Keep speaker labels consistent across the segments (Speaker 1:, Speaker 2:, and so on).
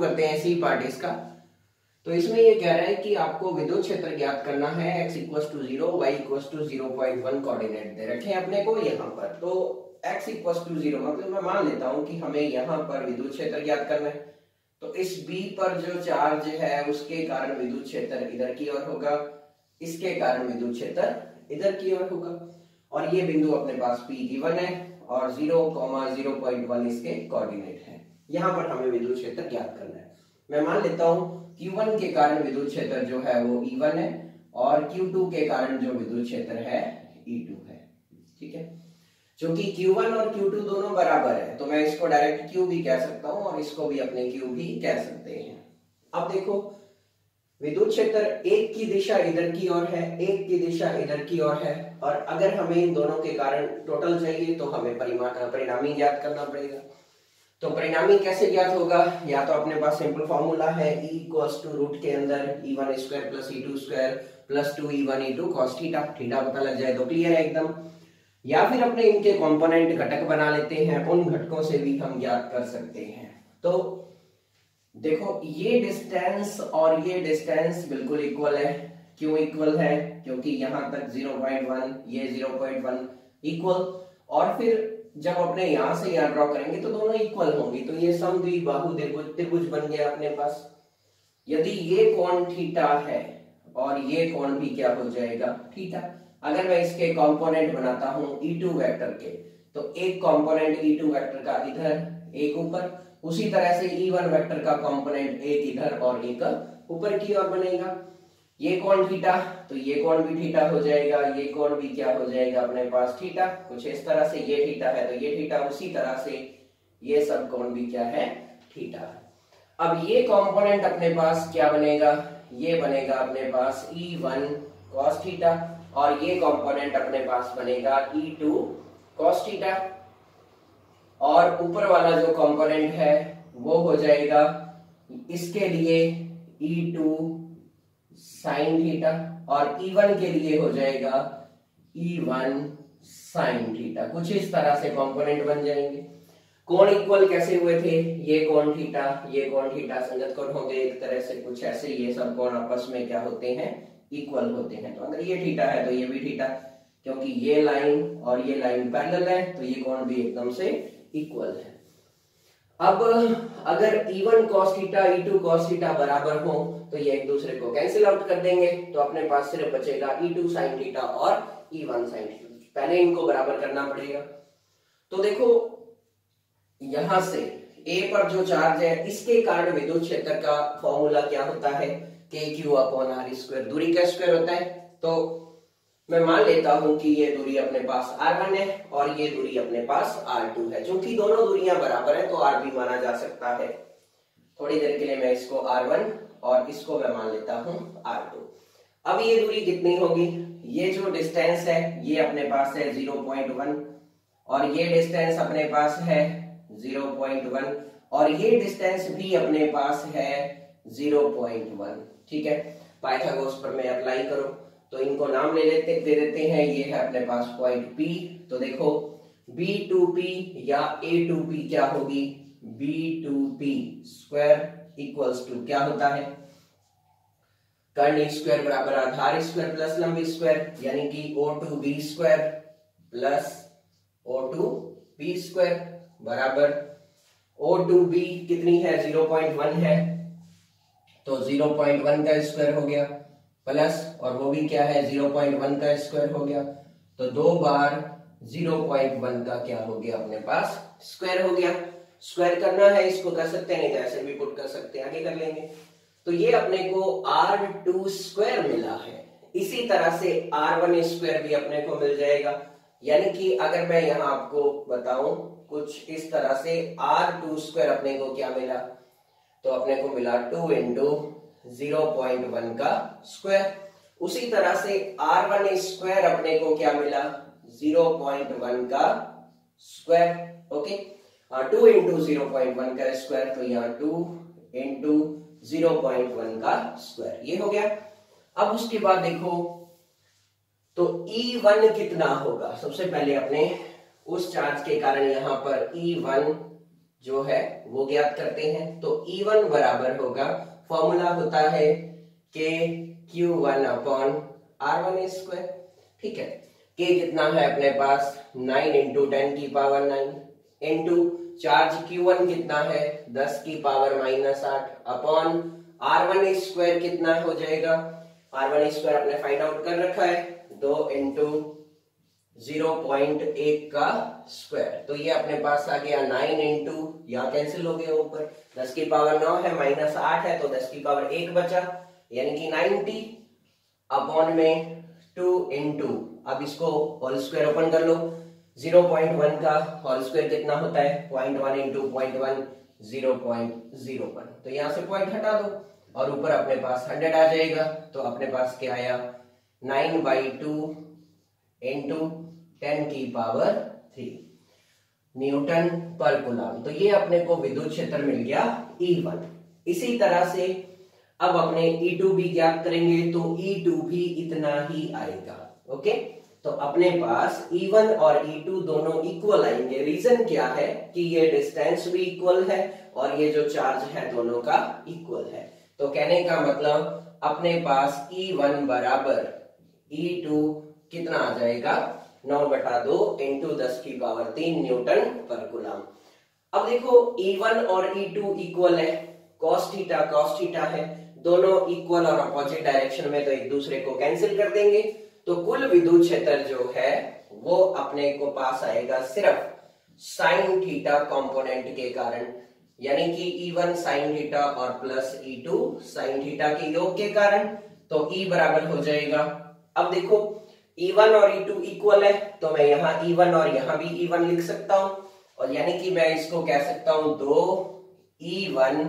Speaker 1: करते हैं इसी पार्ट इसका। तो इसमें ये कह रहा है कि आपको विद्युत क्षेत्र ज्ञात करना है, x equal to 0, y equal to 0.1 coordinate दे रखे हैं अपने को यहाँ पर। तो x इक्वल टू 0 मतलब मैं मान लेता हूँ कि हमें यहाँ पर विद्युत क्षेत्र ज्ञात करना है। तो इस B पर जो चार्ज है उसके कारण विद्युत क्षेत्र इधर की ओर होगा, इसके कारण विद्युत क्षेत्र इधर की ओर होगा, और ये बिंदु अपने पास P गिवन है और 0,0.1 इसके कोऑर्डिनेट है। यहाँ पर हमें विद्युत क्षेत्र ज्ञात करना है। मैं मान लेता हूँ Q1 के कारण विद्युत क्षेत्र जो है वो E1 है और Q2 के कारण जो विद्युत क्षेत्र है E2 है। ठीक है, क्योंकि Q1 और Q2 दोनों बराबर है तो मैं इसको डायरेक्ट Q भी कह सकता हूँ और इसको भी अपने Q भी कह सकते हैं। अब देखो विद्युत क्षेत्र एक की दिशा इधर की ओर है, एक की दिशा इधर की ओर है, और अगर हमें इन दोनों के कारण टोटल चाहिए तो हमें परिणामी ज्ञात करना पड़ेगा। तो परिणामी कैसे ज्ञात होगा? या तो अपने पास सिंपल फॉर्मूला है E इक्वल्स टू रूट के अंदर E1 square plus E2 square plus 2E1 E2 cos theta, theta पता लग जाए तो क्लियर है एकदम। या फिर अपने इनके कंपोनेंट घटक बना लेते हैं, उन घटकों से भी हम ज्ञात कर सकते हैं। तो देखो ये डिस्टेंस और ये डिस्टेंस बिल्कुल इक्वल है। क्यों इक्वल है? क्योंकि यहाँ तक 0.1 ये 0.1 इक्वल, और फिर जब अपने यहां से यहां ड्रॉ करेंगे तो दोनों इक्वल होंगी, तो ये समद्विबाहु त्रिभुज बन गया अपने पास। यदि ये कोण थीटा है और ये कोण भी क्या हो जाएगा? थीटा। अगर मैं इसके कंपोनेंट बनाता हूं E2 वेक्टर के, तो एक कंपोनेंट E2 वेक्टर का इधर एक ऊपर, उसी तरह से E1 वेक्टर का कंपोनेंट एक इधर और एक ऊपर की ओर बनेगा। ये कोण थीटा तो ये कोण भी थीटा हो जाएगा, ये कोण भी क्या हो जाएगा अपने पास? थीटा। कुछ इस तरह से ये थीटा है तो ये थीटा, उसी तरह से ये सब कोण भी क्या है? थीटा। अब ये कंपोनेंट अपने पास क्या बनेगा? ये बनेगा अपने पास E1 cos थीटा, और ये कंपोनेंट अपने पास बनेगा E2 cos थीटा, और ऊपर वाला जो कंपोनेंट है वो हो जाएगा इसके लिए E2 sin थीटा, और E1 के लिए हो जाएगा E1 sin थीटा। कुछ इस तरह से कंपोनेंट बन जाएंगे। कोण इक्वल कैसे हुए थे? ये कोण थीटा, ये कोण थीटा संगत कोण होंगे एक तरह से, कुछ ऐसे ये सब कोण आपस में क्या होते हैं? इक्वल होते हैं। तो अगर ये थीटा है तो ये भी थीटा, क्योंकि ये लाइन और ये लाइन पैरेलल है तो ये कोण भी एकदम से इक्वल है। अब अगर E1 cos theta E2 cos theta बराबर हो तो ये एक दूसरे को कैंसिल आउट कर देंगे, तो अपने पास सिर्फ बचेगा E2 sin थीटा और E1 sin थीटा। पहले इनको बराबर करना पड़ेगा। तो देखो यहां से A पर जो चार्ज है इसके कारण विद्युत क्षेत्र का फॉर्मूला क्या होता है? KQ/R²। दूरी का स्क्वायर होता है। तो मैं मान लेता हूं कि ये दूरी अपने पास R1 है और ये दूरी अपने पास R2 है। चूंकि दोनों दूरियां बराबर है तो R भी माना जा सकता है। थोड़ी देर के लिए मैं इसको R1 और इसको मैं मान लेता हूं R2। अब ये दूरी कितनी होगी? ये जो डिस्टेंस है ये अपने पास है 0.1, और ये डिस्टेंस अपने पास है 0.1, और ये डिस्टेंस भी अपने पास है 0.1। ठीक है, पाइथागोरस पर मैं अप्लाई करो तो इनको नाम दे देते हैं। ये है अपने पास पॉइंट P। तो देखो B2P या A2P क्या होगी? B2P स्क्वायर इक्वल्स टू क्या होता है? कर्ण स्क्वायर बराबर आधार स्क्वायर प्लस लंब स्क्वायर, यानी कि O2B square plus O2P square बराबर O2B कितनी है? 0.1 है, तो 0.1 का स्क्वायर हो गया, प्लस और वो भी क्या है? 0.1 का स्क्वायर हो गया। तो 2 बार 0.1 का क्या हो गया अपने पास? स्क्वायर हो गया। स्क्वायर करना है इसको कर सकते हैं, नहीं तो ऐसे भी पुट कर सकते हैं, आगे कर लेंगे। तो ये अपने को R2 स्क्वायर मिला है। इसी तरह से R1 स्क्वायर भी अपने को मिल जाएगा। यानी कि अगर मैं यहाँ आपको बताऊं कुछ इस तरह से, R2 स्क्वायर अपने को क्या मिला? तो अपने को मिला 2 इंटू 0.1 का स्क्वायर। उसी तरह से R1 स्क्वायर अपने को क्या मिला? 0.1 का स्क्वायर। ओके, 2 इंटू 0.1 का स्क्वायर, तो यहाँ 2 इंटू 0.1 का स्क्वायर, ये हो गया। अब उसके बाद देखो तो E1 कितना होगा? सबसे पहले अपने उस चार्ज के कारण यहाँ पर E1 जो है वो ज्ञात करते हैं। तो E1 बराबर होगा, फॉर्मूला होता है के Q1 अपॉन R1 स्क्वायर। ठीक है, के कितना है अपने पास 9 इंटू 10 की पावर 9 इंटू चार्ज Q1 कितना है 10 की पावर -8 अपॉन R1 स्क्वायर कितना हो जाएगा, R1 स्क्वायर आपने फाइंड आउट कर रखा है 2 इंटू 0.1 का स्क्वायर। तो ये अपने पास आ गया 9 इंटू, यहाँ कैंसिल हो गया ऊपर 10 की पावर 9 है -8 है तो 10 की पावर 1 बचा, यानी कि 90 अपॉन में 2 इंटू, अब इसको होल स्क्वायर ओपन कर लो, 0.1 का होल स्क्वायर कितना होता है 0.1 इंटू 0.1 0.01। तो यहाँ से पॉइंट हटा दो और ऊपर अपने पास 100 आ जाएगा। तो अपने पास क्या आया 9/2 इंटू 10 की पावर 3 न्यूटन पर कूलम। तो ये अपने को विद्युत क्षेत्र मिल गया E1। इसी तरह से अब अपने E2 भी ज्ञात करेंगे, तो E2 भी इतना ही आएगा। ओके, तो अपने पास E1 और E2 दोनों इक्वल आएंगे। रीजन क्या है कि ये डिस्टेंस भी इक्वल है और ये जो चार्ज है दोनों का इक्वल है। तो कहने का मतलब अपने पास E1 बराबर E2 कितना आ जाएगा 9/2 इंटू 10 की पावर 3 न्यूटन पर कूलम। अब देखो E1 और E2 इक्वल है, cos थीटा है, दोनों इक्वल और अपोजिट डायरेक्शन में, तो एक दूसरे को कैंसिल कर देंगे। तो कुल विद्युत क्षेत्र जो है वो अपने को पास आएगा सिर्फ साइन थीटा कंपोनेंट के कारण, यानी कि E1 साइन थीटा और प्लस E2 साइन थीटा के योग के कारण। तो E बराबर हो जाएगा, अब देखो E1 और E2 इक्वल है तो मैं यहाँ E1 और यहाँ भी E1 लिख सकता हूं, और यानी कि मैं इसको कह सकता हूं 2E1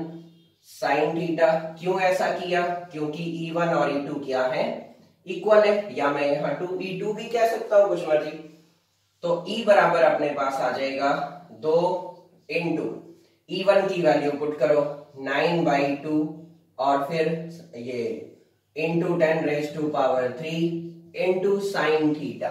Speaker 1: साइन थीटा। क्यों ऐसा किया, क्योंकि E1 और E2 क्या है इक्वल है, या मैं यहाँ 2E2 भी कह सकता हूं, कुछ मर्जी। तो E बराबर अपने पास आ जाएगा 2 इंटू E1 की वैल्यू पुट करो 9/2 और फिर ये इंटू 10⁻³ इंटू साइन थीटा।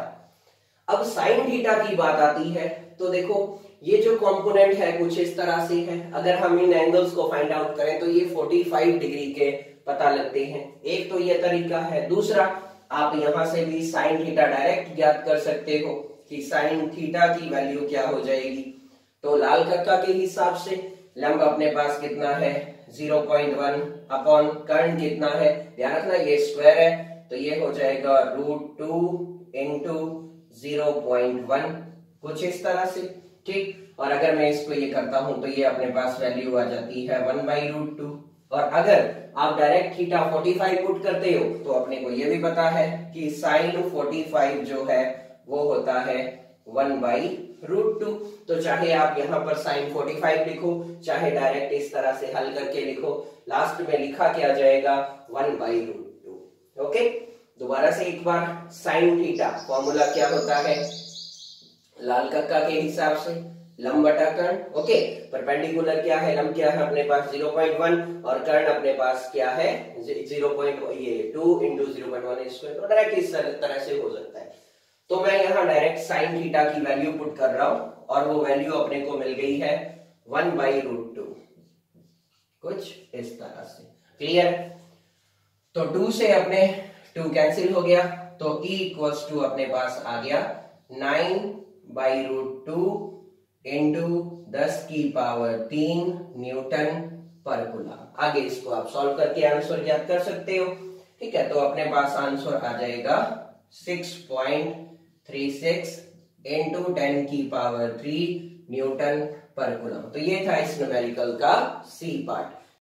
Speaker 1: अब साइन थीटा की बात आती है तो देखो ये जो कंपोनेंट है कुछ इस तरह से है। अगर हम इन एंगल्स को फाइंड आउट करें तो ये 45 डिग्री के पता लगते हैं। एक तो ये तरीका है, दूसरा आप यहां से भी साइन थीटा डायरेक्ट ज्ञात कर सकते हो कि साइन थीटा की वैल्यू क्या हो जाएगी। तो लाल कक्का के हिसाब से लंब अपने पास कितना है 0.1 अपॉन कर्ण कितना है, ध्यान रखना ये स्क्वायर है तो ये हो जाएगा √2 इंटू 0.1, कुछ इस तरह से। ठीक, और अगर मैं इसको ये करता हूं तो ये अपने पास वैल्यू आ जाती है 1/√2। और अगर आप डायरेक्ट थीटा 45 पुट करते हो तो अपने को ये भी पता है कि साइन 45 जो है वो होता है 1/√2। तो चाहे आप यहाँ पर साइन 45 लिखो, चाहे डायरेक्ट इस तरह से हल करके लिखो, लास्ट में लिखा क्या जाएगा 1/√2। ओके, दोबारा से एक बार साइन थीटा फॉर्मूला क्या होता है, लाल कक्का के हिसाब से लंब बटा कर्ण। ओके, परपेंडिकुलर क्या है, लंब क्या है अपने पास 0.1 और कर्ण अपने पास क्या है 0.2 इंटू 0.1 स्क्वायर। तो डायरेक्ट इस तरह से हो सकता है। तो मैं यहाँ डायरेक्ट साइन थीटा की वैल्यू पुट कर रहा हूं और वो वैल्यू अपने को मिल गई है 1/√2, कुछ इस तरह से। क्लियर, तो 2 से अपने 2 कैंसिल हो गया तो E इक्वल्स टू अपने पास आ गया 9/√2 इंटू 10 की पावर 3 न्यूटन पर कूलम। आगे इसको आप सॉल्व करके आंसर ज्ञात कर सकते हो। ठीक है, तो अपने पास आंसर आ जाएगा 6.36 इंटू 10 की पावर 3 न्यूटन पर कूलम। तो ये था इस न्यूमेरिकल का सी पार्ट।